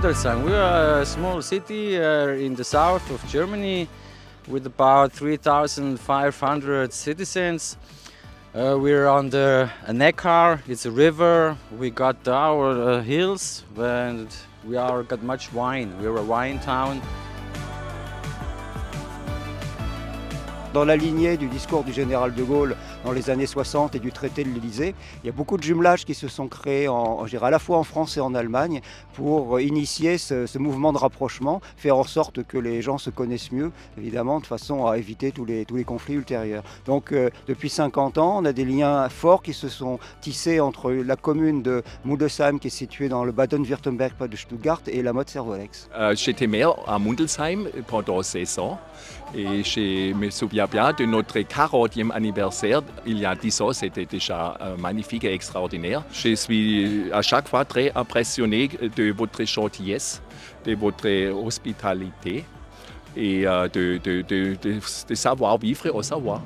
Muddelsheim, we are a small city in the south of Germany with about 3,500 citizens. We're on the Neckar, it's a river. We got our hills and got much wine. We're a wine town. Dans la lignée du discours du général de Gaulle dans les années 60 et du traité de l'Élysée, il y a beaucoup de jumelages qui se sont créés à la fois en France et en Allemagne pour initier ce mouvement de rapprochement, faire en sorte que les gens se connaissent mieux, évidemment, de façon à éviter tous les conflits ultérieurs. Donc depuis 50 ans, on a des liens forts qui se sont tissés entre la commune de Muddelsheim, qui est située dans le Baden-Württemberg près de Stuttgart, et la Mothe-Servolex. J'étais maire à Muddelsheim pendant 16 ans et je me souviens bien de notre 40e anniversaire. Il y a 10 ans, c'était déjà magnifique et extraordinaire. Je suis à chaque fois très impressionné de votre gentillesse, de votre hospitalité et de savoir vivre au savoir.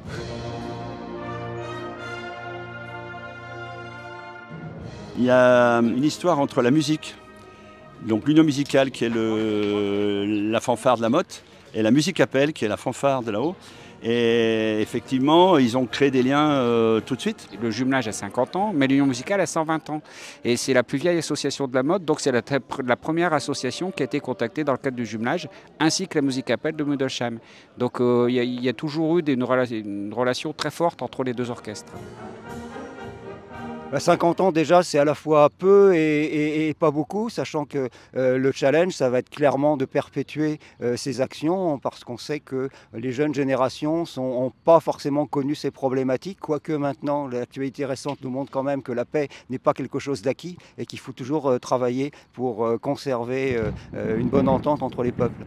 Il y a une histoire entre la musique, donc l'union musicale qui est la fanfare de la Motte, et la musique appel qui est la fanfare de là-haut. Et effectivement, ils ont créé des liens tout de suite. Le jumelage a 50 ans, mais l'union musicale a 120 ans. Et c'est la plus vieille association de la Motte, donc c'est la première association qui a été contactée dans le cadre du jumelage, ainsi que la musique appel de Muddelsheim. Donc il y a toujours eu une relation très forte entre les deux orchestres. 50 ans déjà, c'est à la fois peu et pas beaucoup, sachant que le challenge, ça va être clairement de perpétuer ces actions, parce qu'on sait que les jeunes générations n'ont pas forcément connu ces problématiques, quoique maintenant l'actualité récente nous montre quand même que la paix n'est pas quelque chose d'acquis et qu'il faut toujours travailler pour conserver une bonne entente entre les peuples.